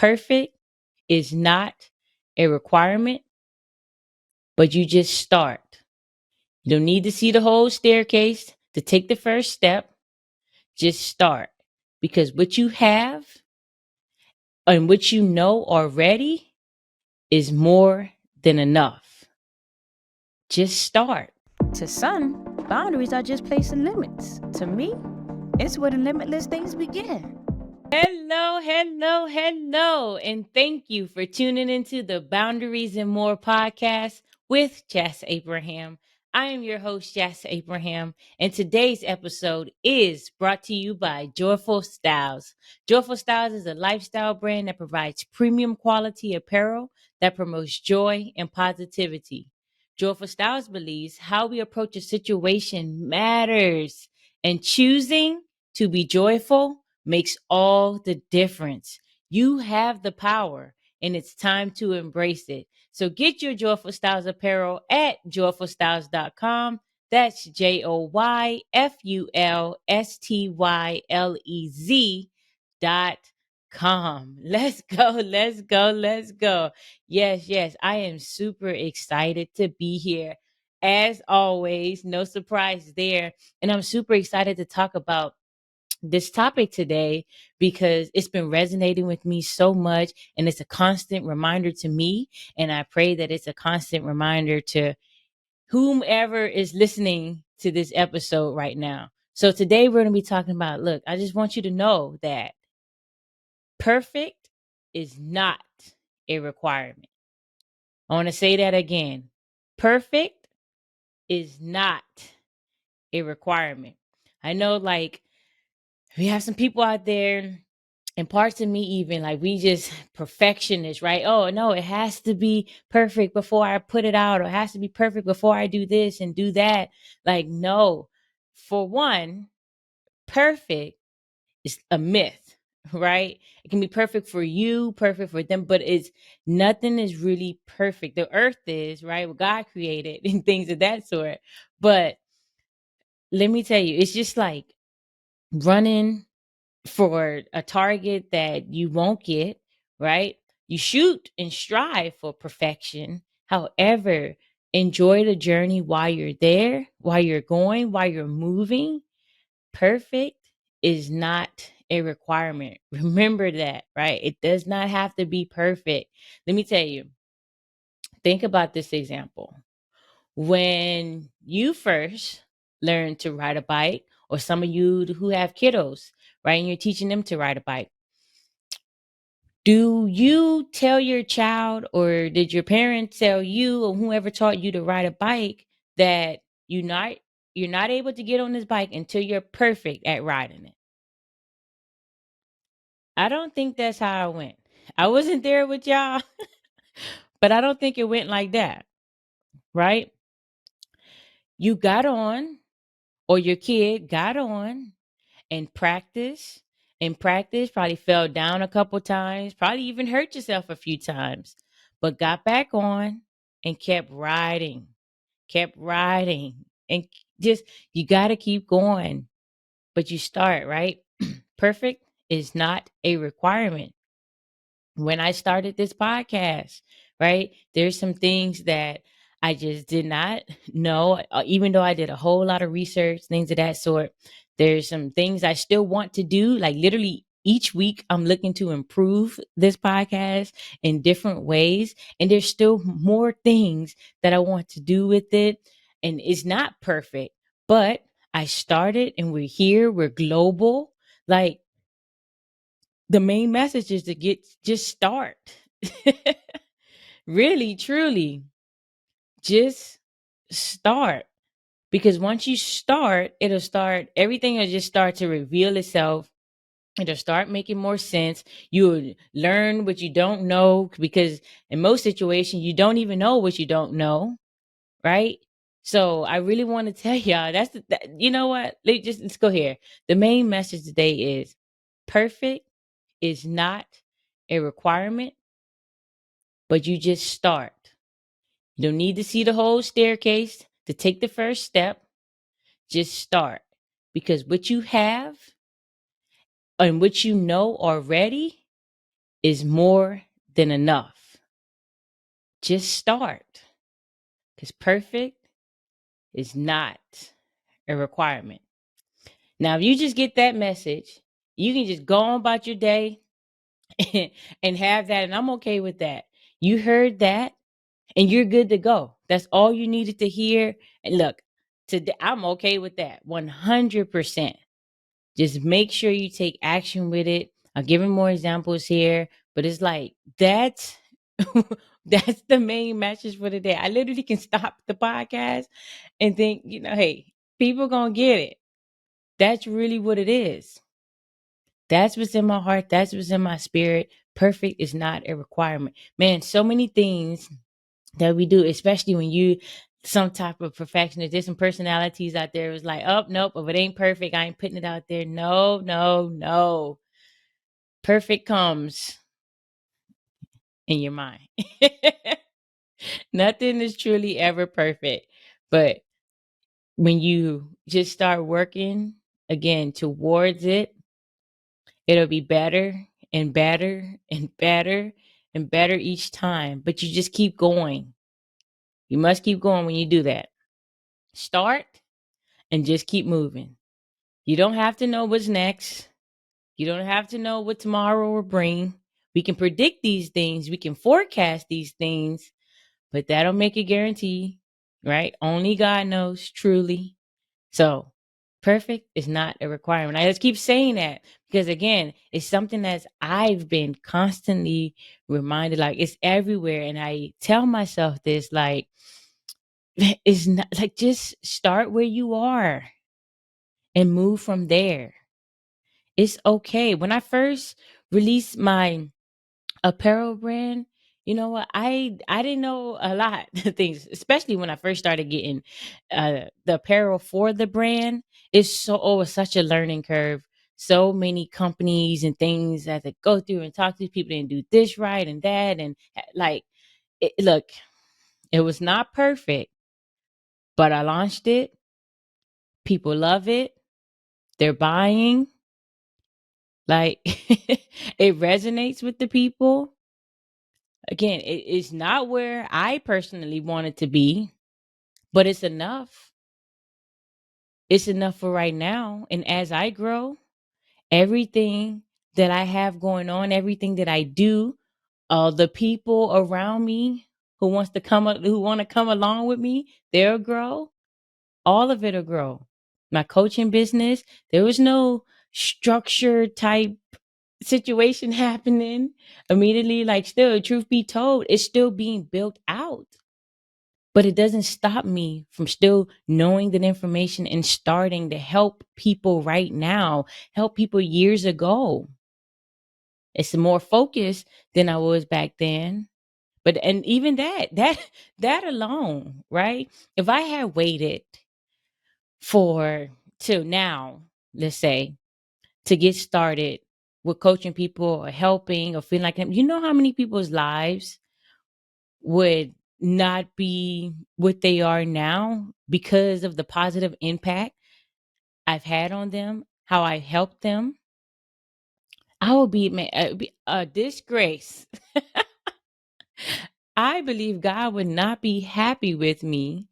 Perfect is not a requirement, but you just start. You don't need to see the whole staircase to take the first step. Just start. Because what you have and what you know already is more than enough. Just start. To some, boundaries are just placing limits. To me, it's where the limitless things begin. Hello, hello, hello. And thank you for tuning into the Boundaries and More podcast with Jess Abraham. I am your host, Jess Abraham, and today's episode is brought to you by Joyful Styles. Joyful Styles is a lifestyle brand that provides premium quality apparel that promotes joy and positivity. Joyful Styles believes how we approach a situation matters, and choosing to be joyful makes all the difference. You have the power and it's time to embrace it. So get your Joyful Styles apparel at joyfulstyles.com. That's JOYFULSTYLEZ.com. Let's go, let's go, let's go. Yes, I am super excited to be here. As always, no surprise there. And I'm super excited to talk about this topic today because it's been resonating with me so much and it's a constant reminder to me, and I pray that it's a constant reminder to whomever is listening to this episode right now. So today we're going to be talking about, look, I just want you to know that perfect is not a requirement. I want to say that again. Perfect is not a requirement. I know, like, we have some people out there, and parts of me even, like, we just perfectionists, right? Oh no, it has to be perfect before I put it out, or it has to be perfect before I do this and do that. Like, no. For one, perfect is a myth, right? It can be perfect for you, perfect for them, but it's nothing is really perfect. The earth is, right, what God created and things of that sort. But let me tell you, it's just like running for a target that you won't get, right? You shoot and strive for perfection. However, enjoy the journey while you're there, while you're going, while you're moving. Perfect is not a requirement. Remember that, right? It does not have to be perfect. Let me tell you, think about this example. When you first learn to ride a bike, or some of you who have kiddos, right, and you're teaching them to ride a bike, do you tell your child, or did your parents tell you, or whoever taught you to ride a bike, that you're not able to get on this bike until you're perfect at riding it? I don't think that's how it went. I wasn't there with y'all, but I don't think it went like that, right? You got on, or your kid got on and practice, probably fell down a couple times, probably even hurt yourself a few times, but got back on and kept riding, and just, you got to keep going, but you start, right? Perfect is not a requirement. When I started this podcast, right? There's some things that I just did not know, even though I did a whole lot of research, things of that sort. There's some things I still want to do. Like, literally each week, I'm looking to improve this podcast in different ways. And there's still more things that I want to do with it. And it's not perfect, but I started and we're here, we're global. Like, the main message is to just start. Really, truly, just start. Because once you start, everything will just start to reveal itself. It'll start making more sense. You'll learn what you don't know, because in most situations, you don't even know what you don't know, right? So I really want to tell y'all, you know what? Let's go here. The main message today is perfect is not a requirement, but you just start. You don't need to see the whole staircase to take the first step. Just start. Because what you have and what you know already is more than enough. Just start, because perfect is not a requirement. Now, if you just get that message, you can just go on about your day and have that, and I'm okay with that. You heard that, and you're good to go. That's all you needed to hear. And look, today I'm okay with that 100%. Just make sure you take action with it. I'll give him more examples here, but it's like that's that's the main message for the day. I literally can stop the podcast and think, hey, people gonna get it. That's really what it is. That's what's in my heart. That's what's in my spirit. Perfect is not a requirement. Man, so many things that we do, especially when you some type of perfectionist. There's some personalities out there who's like, oh nope, if it ain't perfect, I ain't putting it out there. No, no, no. Perfect comes in your mind. Nothing is truly ever perfect. But when you just start working again towards it, it'll be better and better and better and better each time. But you just keep going. You must keep going when you do that. Start and just keep moving. You don't have to know what's next. You don't have to know what tomorrow will bring. We can predict these things, we can forecast these things, but that don't make a guarantee, right? Only God knows truly. So, perfect is not a requirement. I just keep saying that because, again, it's something that I've been constantly reminded, like it's everywhere. And I tell myself this, like, it's not like just start where you are and move from there. It's okay. When I first released my apparel brand, you know what? I didn't know a lot of things, especially when I first started getting the apparel for the brand. It's such a learning curve. So many companies and things that to go through and talk to people and do this right and that and like look, it was not perfect, but I launched it. People love it. They're buying. Like it resonates with the people. Again, it's not where I personally want it to be, but it's enough. It's enough for right now. And as I grow, everything that I have going on, everything that I do, the people around me who want to come along with me, they'll grow. All of it'll grow. My coaching business, there was no structured type situation happening immediately. Like, still, truth be told, it's still being built out. But it doesn't stop me from still knowing that information and starting to help people right now, help people years ago. It's more focused than I was back then. But and even that alone, right? If I had waited for till now, let's say, to get started with coaching people or helping or feeling like you know how many people's lives would not be what they are now because of the positive impact I've had on them, how I helped them. I would be, man, it would be a disgrace. I believe God would not be happy with me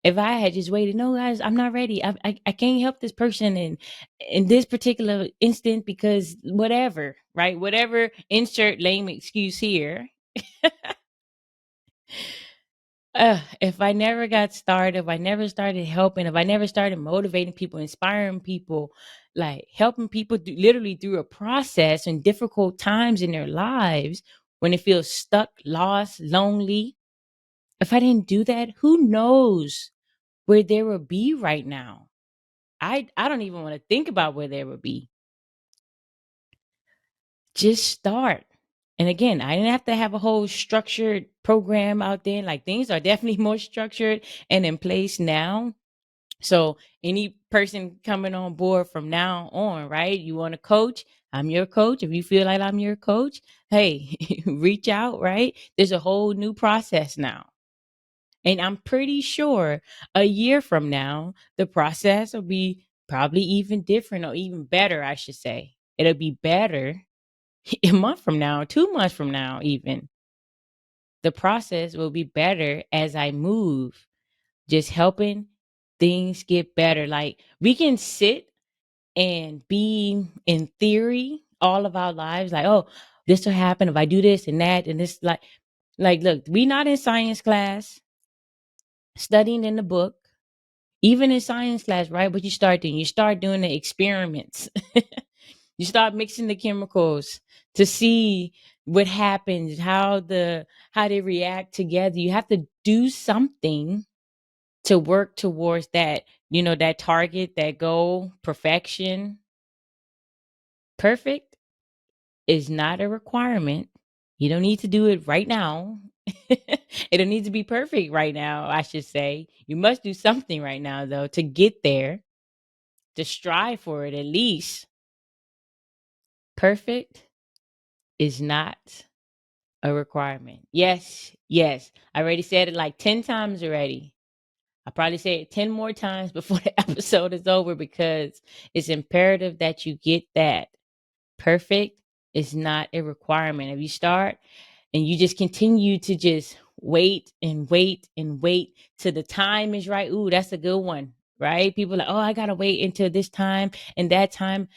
if I had just waited. No, guys, I'm not ready. I can't help this person in this particular instant because whatever, right? Whatever, insert lame excuse here. If I never got started, if I never started helping, if I never started motivating people, inspiring people, like helping people literally through a process in difficult times in their lives when it feels stuck, lost, lonely. If I didn't do that, who knows where they would be right now? I don't even want to think about where they would be. Just start. And again, I didn't have to have a whole structured program out there. Like things are definitely more structured and in place now. So any person coming on board from now on, right? You want to coach? I'm your coach. If you feel like I'm your coach, hey, reach out, right? There's a whole new process now. And I'm pretty sure a year from now, the process will be probably even different or even better, I should say. It'll be better a month from now, 2 months from now, even, the process will be better as I move, just helping things get better. Like we can sit and be in theory all of our lives, like, oh, this will happen if I do this and that and this, like look, we not in science class studying in the book, even in science class, right? What you start doing the experiments. You start mixing the chemicals to see what happens, how they react together. You have to do something to work towards that, that target, that goal, perfection. Perfect is not a requirement. You don't need to do it right now. It don't need to be perfect right now, I should say. You must do something right now, though, to get there, to strive for it at least. Perfect is not a requirement. Yes, yes. I already said it like 10 times already. I'll probably say it 10 more times before the episode is over because it's imperative that you get that. Perfect is not a requirement. If you start and you just continue to just wait and wait and wait till the time is right. Ooh, that's a good one, right? People are like, oh, I gotta wait until this time and that time.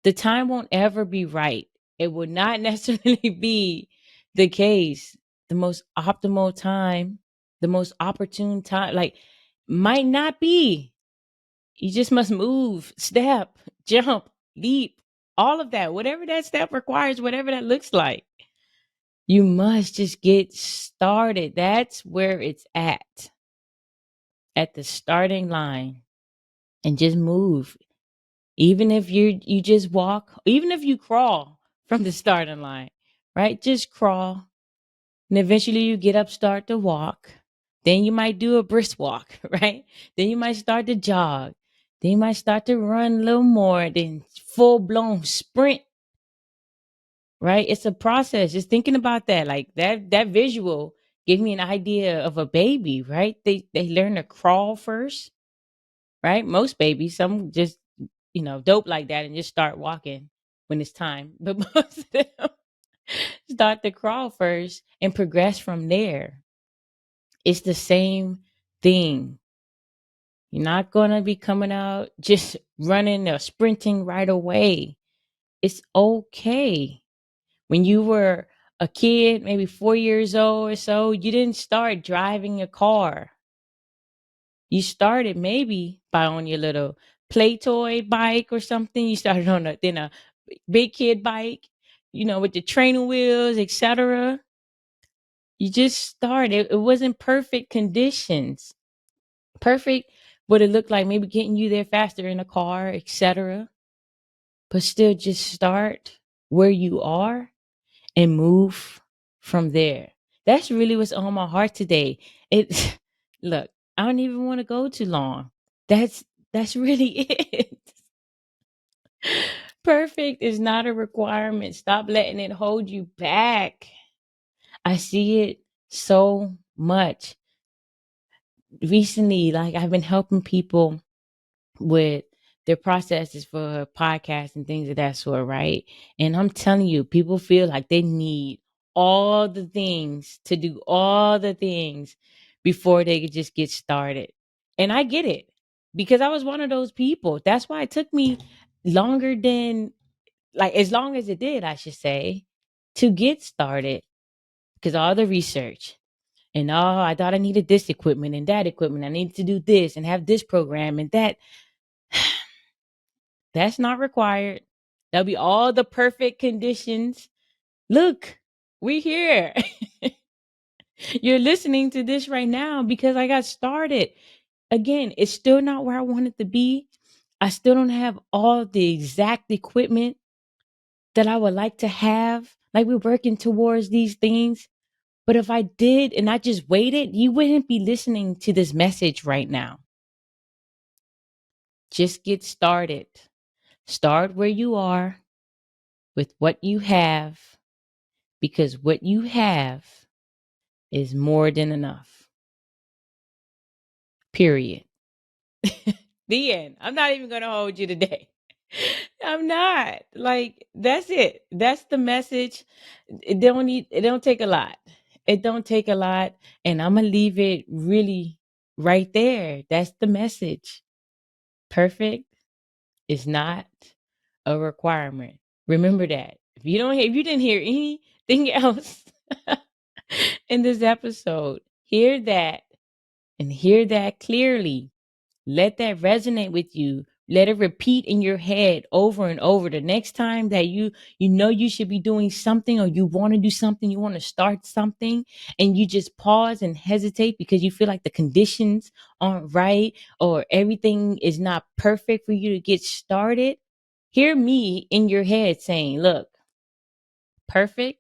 The time won't ever be right. It will not necessarily be the case. The most optimal time, the most opportune time, like might not be. You just must move, step, jump, leap, all of that, whatever that step requires, whatever that looks like. You must just get started. That's where it's at the starting line, and just move. Even if you just walk, even if you crawl from the starting line, right? Just crawl. And eventually you get up, start to walk. Then you might do a brisk walk, right? Then you might start to jog. Then you might start to run a little more, then full blown sprint, right? It's a process. Just thinking about that, like that visual gave me an idea of a baby, right? They learn to crawl first, right? Most babies, some just dope like that and just start walking when it's time. But most of them start to crawl first and progress from there. It's the same thing. You're not going to be coming out just running or sprinting right away. It's okay. When you were a kid, maybe 4 years old or so, you didn't start driving a car. You started maybe by on your little play toy bike or something. You started on a big kid bike, with the training wheels, etc. You just started. It wasn't perfect conditions. Perfect would it look like maybe getting you there faster in a car, etc. But still just start where you are and move from there. That's really what's on my heart today. It look, I don't even want to go too long. That's really it. Perfect is not a requirement. Stop letting it hold you back. I see it so much. Recently, like I've been helping people with their processes for podcasts and things of that sort, right? And I'm telling you, people feel like they need all the things to do all the things before they could just get started. And I get it because I was one of those people. That's why it took me longer than, like, as long as it did, I should say, to get started because all the research. And oh, I thought I needed this equipment and that equipment. I needed to do this and have this program and that. That's not required. There'll be all the perfect conditions. Look, we're here. You're listening to this right now because I got started. Again, it's still not where I wanted to be. I still don't have all the exact equipment that I would like to have. Like we're working towards these things. But if I did and I just waited, you wouldn't be listening to this message right now. Just get started. Start where you are with what you have, because what you have is more than enough. Period. The end. I'm not even going to hold you today. I'm not. Like, that's it. That's the message. It don't take a lot. It don't take a lot. And I'm gonna leave it really right there. That's the message. Perfect is not a requirement. Remember that. If you didn't hear anything else in this episode, hear that and hear that clearly. Let that resonate with you. Let it repeat in your head over and over. The next time that you know you should be doing something, or you want to do something, you want to start something, and you just pause and hesitate because you feel like the conditions aren't right, or everything is not perfect for you to get started. Hear me in your head saying, look, perfect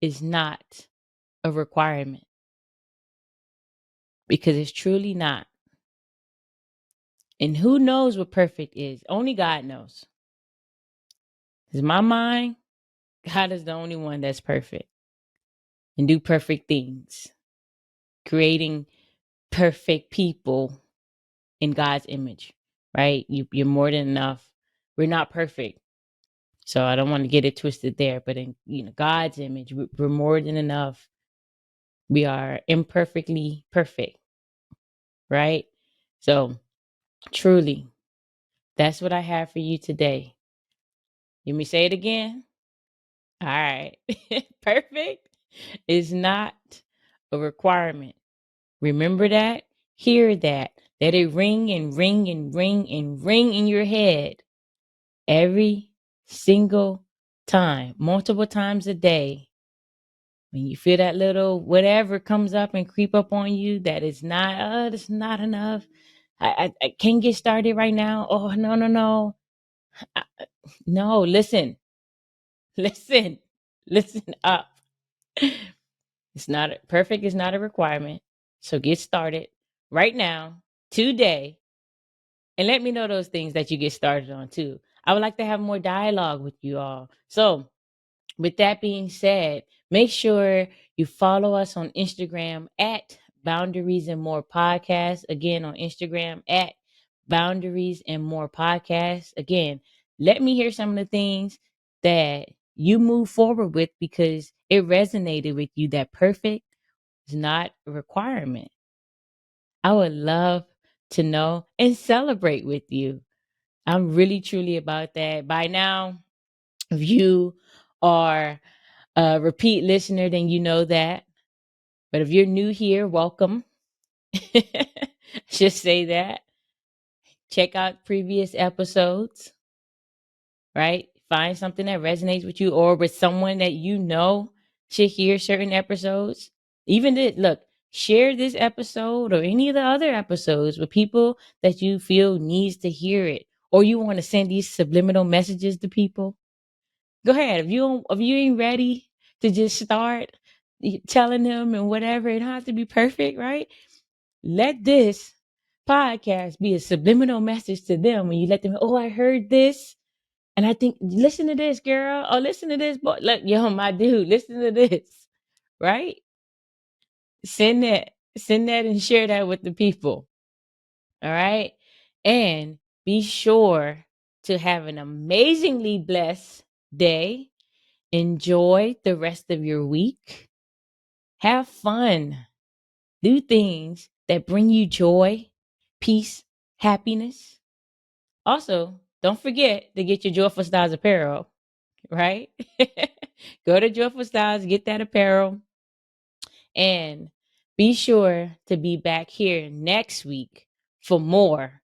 is not a requirement, because it's truly not. And who knows what perfect is? Only God knows. Because my mind, God is the only one that's perfect and do perfect things, creating perfect people in God's image, right? You're more than enough. We're not perfect. So I don't want to get it twisted there, but in God's image, we're more than enough. We are imperfectly perfect, right? So truly, that's what I have for you today. Let me say it again. All right. Perfect is not a requirement. Remember that, hear that, let it ring and ring and ring and ring in your head every single time, multiple times a day. When you feel that little whatever comes up and creep up on you, that is not, that's not enough. I can't get started right now. Oh, no, no, no. I- no, listen, listen, listen up. It's not perfect is not a requirement. So get started right now, today, and let me know those things that you get started on too. I would like to have more dialogue with you all. So, with that being said, make sure you follow us on Instagram at Boundaries and More Podcast. Again, on Instagram at Boundaries and More Podcast. Again, let me hear some of the things that you move forward with, because it resonated with you. That perfect is not a requirement. I would love to know and celebrate with you. I'm really truly about that. By now, if you are a repeat listener, then you know that. But if you're new here, welcome. Just say that. Check out previous episodes, right? Find something that resonates with you, or with someone that you know should hear certain episodes. Even this, look, share this episode or any of the other episodes with people that you feel needs to hear it, or you want to send these subliminal messages to people. Go ahead. If you ain't ready to just start telling them and whatever, it don't have to be perfect, right? Let this podcast be a subliminal message to them when you let them, oh, I heard this. And I think, listen to this, girl. Oh, listen to this, boy. Look, yo, my dude, listen to this. Right? Send that and share that with the people. All right. And be sure to have an amazingly blessed day. Enjoy the rest of your week. Have fun. Do things that bring you joy, peace, happiness. Also, don't forget to get your Joyful Styles apparel, right? Go to Joyful Styles, get that apparel, and be sure to be back here next week for more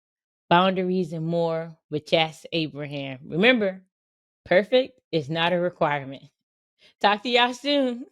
Boundaries and More with Chas Abraham. Remember, perfect is not a requirement. Talk to y'all soon.